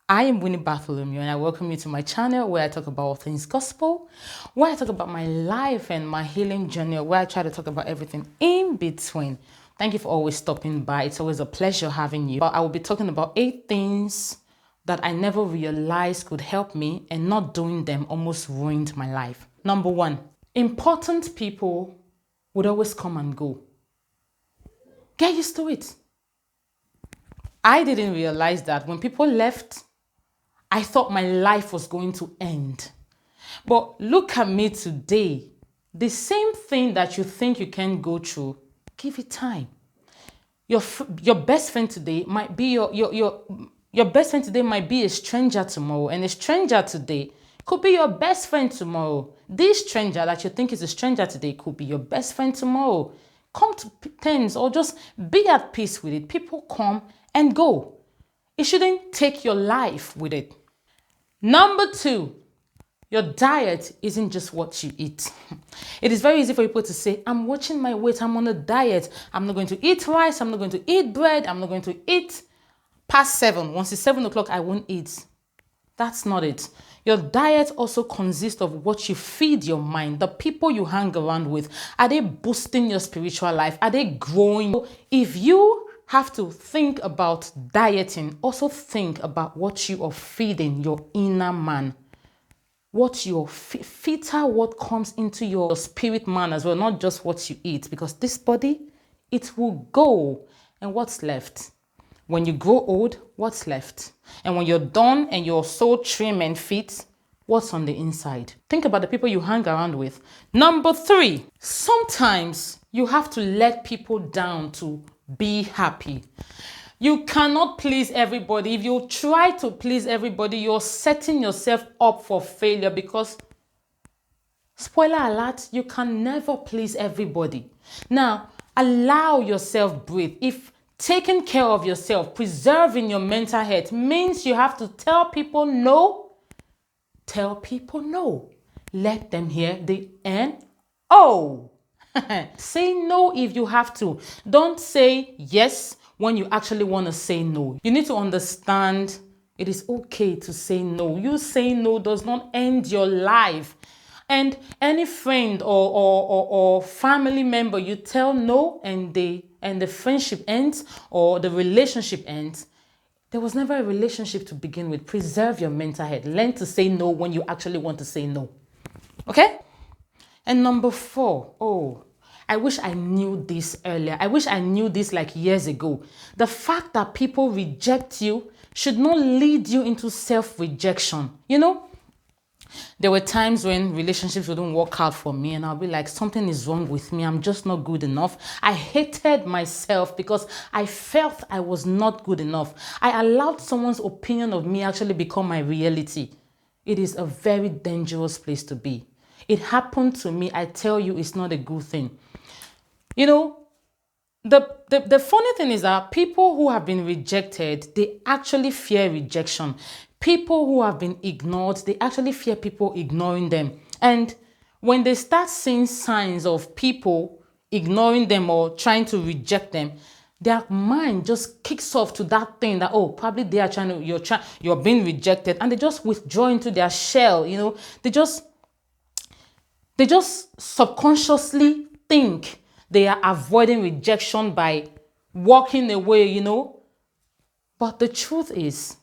I am Winnie Bartholomew and I welcome you to my channel where I talk about all things gospel, where I talk about my life and my healing journey, where I try to talk about everything in between. Thank you for always stopping by. It's always a pleasure having you. I will be talking about 8 things that I never realized could help me, and not doing them almost ruined my life. Number 1, important people would always come and go. Get used to it. I didn't realize that when people left, I thought my life was going to end. But look at me today. The same thing that you think you can go through, give it time. Your best friend today might be your best friend today might be a stranger tomorrow, and a stranger today could be your best friend tomorrow. This stranger that you think is a stranger today could be your best friend tomorrow. Come to terms or just be at peace with it. People come and go. It shouldn't take your life with it. Number 2, your diet isn't just what you eat. It is very easy for people to say, I'm watching my weight, I'm on a diet. I'm not going to eat rice, I'm not going to eat bread, I'm not going to eat past 7. Once it's 7 o'clock, I won't eat. That's not it. Your diet also consists of what you feed your mind, the people you hang around with. Are they boosting your spiritual life? Are they growing? If you have to think about dieting, also think about what you are feeding your inner man. What you filter what comes into your spirit man as well, not just what you eat, because this body, it will go. And what's left? When you grow old, what's left? And when you're done and you're so trim and fit, what's on the inside? Think about the people you hang around with. Number 3, sometimes you have to let people down to be happy. You cannot please everybody. If you try to please everybody, you're setting yourself up for failure, because, spoiler alert, you can never please everybody. Now, allow yourself breathe. If taking care of yourself, preserving your mental health means you have to tell people no, tell people no. Let them hear the N-O. Say no if you have to. Don't say yes when you actually want to say no. You need to understand it is okay to say no. You saying no does not end your life. And any friend or family member you tell no and the friendship ends or the relationship ends, there was never a relationship to begin with. Preserve your mental health. Learn to say no when you actually want to say no. Okay? And number 4, I wish I knew this earlier. I wish I knew this like years ago. The fact that people reject you should not lead you into self-rejection. You know, there were times when relationships wouldn't work out for me and I'll be like, something is wrong with me. I'm just not good enough. I hated myself because I felt I was not good enough. I allowed someone's opinion of me actually become my reality. It is a very dangerous place to be. It happened to me. I tell you, it's not a good thing. You know, the funny thing is that people who have been rejected, they actually fear rejection. People who have been ignored, they actually fear people ignoring them. And when they start seeing signs of people ignoring them or trying to reject them, their mind just kicks off to that thing that, oh, probably they are you're being rejected, and they just withdraw into their shell. You know, they just subconsciously think they are avoiding rejection by walking away, you know. But the truth is,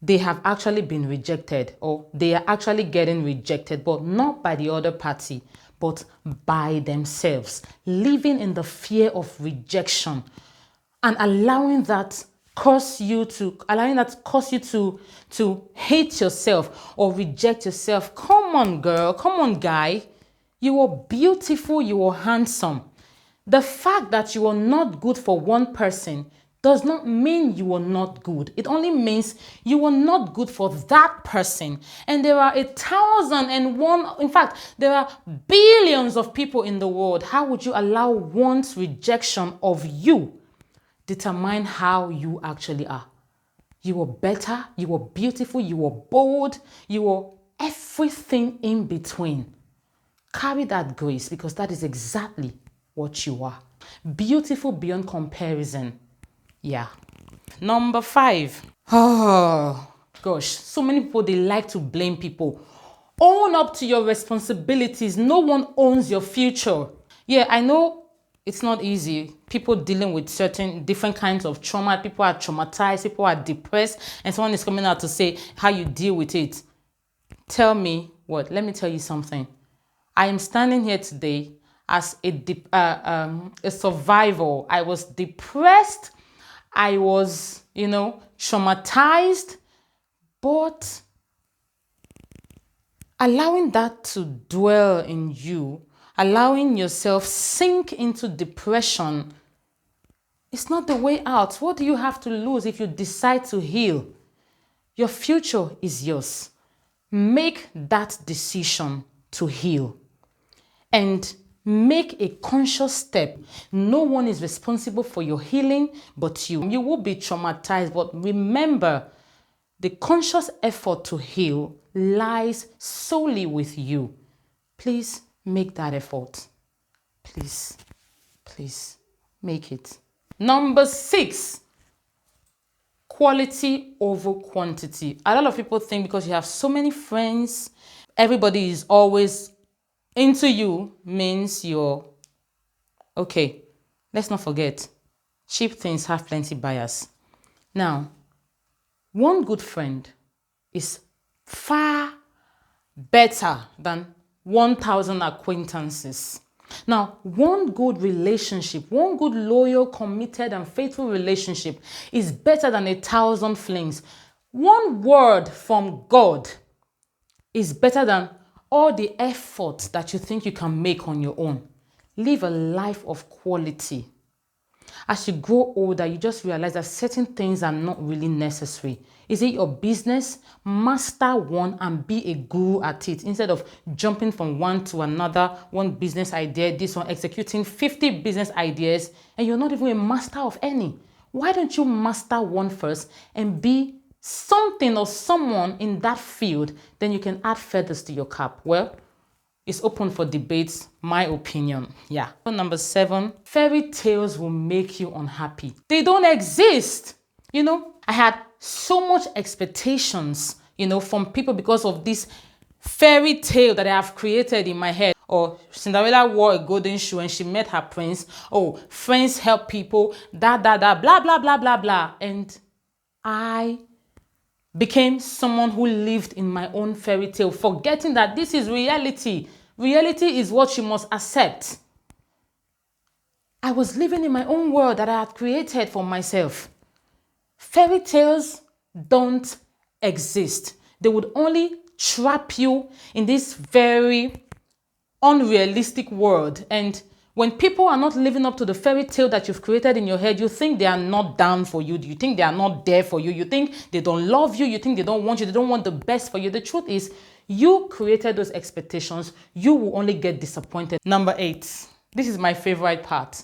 they have actually been rejected, or they are actually getting rejected, but not by the other party, but by themselves, living in the fear of rejection and allowing that cause you to hate yourself or reject yourself. Come on, girl. Come on, guy. You are beautiful. You are handsome. The fact that you are not good for one person does not mean you are not good. It only means you are not good for that person. And there are 1,001, in fact, there are billions of people in the world. How would you allow one's rejection of you determine how you actually are? You are better, you are beautiful, you are bold, you are everything in between. Carry that grace, because that is exactly what you are. Beautiful beyond comparison. Yeah. Number 5. gosh, so many people, they like to blame people. Own up to your responsibilities. No one owns your future. Yeah, I know it's not easy. People dealing with certain different kinds of trauma. People are traumatized. People are depressed. And someone is coming out to say how you deal with it. Tell me what? Let me tell you something. I am standing here today as a survivor. I was depressed. I was, traumatized. But allowing that to dwell in you, allowing yourself sink into depression, is not the way out. What do you have to lose if you decide to heal? Your future is yours. Make that decision to heal and make a conscious step. No one is responsible for your healing but you. You will be traumatized, but remember, the conscious effort to heal lies solely with you. Please make that effort. Please make it. Number 6, quality over quantity. A lot of people think because you have so many friends, everybody is always into you, means you're okay. Let's not forget, cheap things have plenty buyers. Now, one good friend is far better than 1,000 acquaintances. Now, one good relationship, one good, loyal, committed, and faithful relationship is better than 1,000 flings. One word from God is better than all the effort that you think you can make on your own. Live a life of quality. As you grow older, you just realize that certain things are not really necessary. Is it your business? Master one and be a guru at it instead of jumping from one to another, one business idea, this one, executing 50 business ideas, and you're not even a master of any. Why don't you master one first and be something or someone in that field? Then you can add feathers to your cap. Well, it's open for debates, my opinion. Yeah. Number 7, fairy tales will make you unhappy. They don't exist. I had so much expectations, from people because of this fairy tale that I have created in my head. Or Cinderella wore a golden shoe and she met her prince. Oh, friends help people, blah, blah, blah, blah, blah, blah. And I became someone who lived in my own fairy tale, forgetting that this is reality. Reality is what you must accept. I was living in my own world that I had created for myself. Fairy tales don't exist. They would only trap you in this very unrealistic world. And when people are not living up to the fairy tale that you've created in your head, you think they are not down for you. You think they are not there for you. You think they don't love you. You think they don't want you. They don't want the best for you. The truth is, you created those expectations. You will only get disappointed. Number 8. This is my favorite part.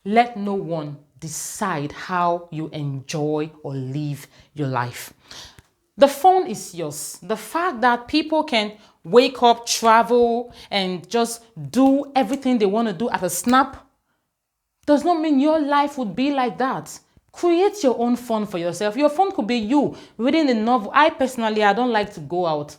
Let no one decide how you enjoy or live your life. The phone is yours. The fact that people can wake up, travel, and just do everything they want to do at a snap does not mean your life would be like that. Create your own fun for yourself. Your fun could be you reading a novel. I don't like to go out.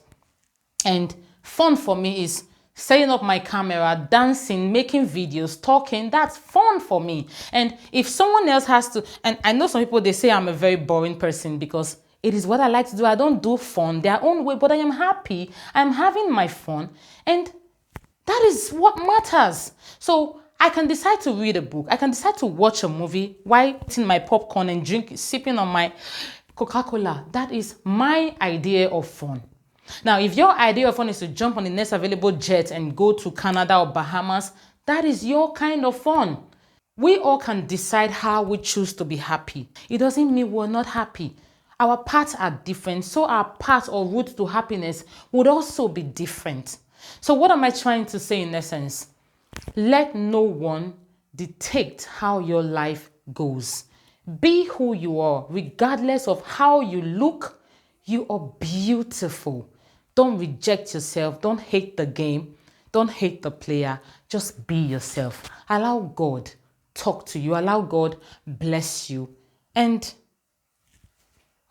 And fun for me is setting up my camera, dancing, making videos, talking. That's fun for me. And if someone else has to, and I know some people, they say I'm a very boring person because it is what I like to do. I don't do fun their own way, but I am happy. I'm having my fun. And that is what matters. So I can decide to read a book. I can decide to watch a movie while eating my popcorn and sipping on my Coca-Cola. That is my idea of fun. Now, if your idea of fun is to jump on the next available jet and go to Canada or Bahamas, that is your kind of fun. We all can decide how we choose to be happy. It doesn't mean we're not happy. Our paths are different, so our path or route to happiness would also be different. So what am I trying to say in essence? Let no one dictate how your life goes. Be who you are, regardless of how you look. You are beautiful. Don't reject yourself. Don't hate the game. Don't hate the player. Just be yourself. Allow God talk to you. Allow God bless you. And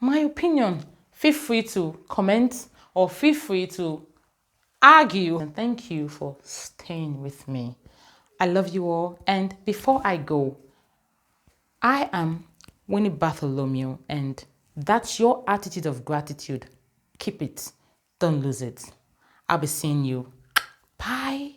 my opinion, Feel free to comment or feel free to argue. And thank you for staying with me. I love you all. And before I go, I am Winnie Bartholomew, and that's your attitude of gratitude. Keep it. Don't lose it. I'll be seeing you. Bye.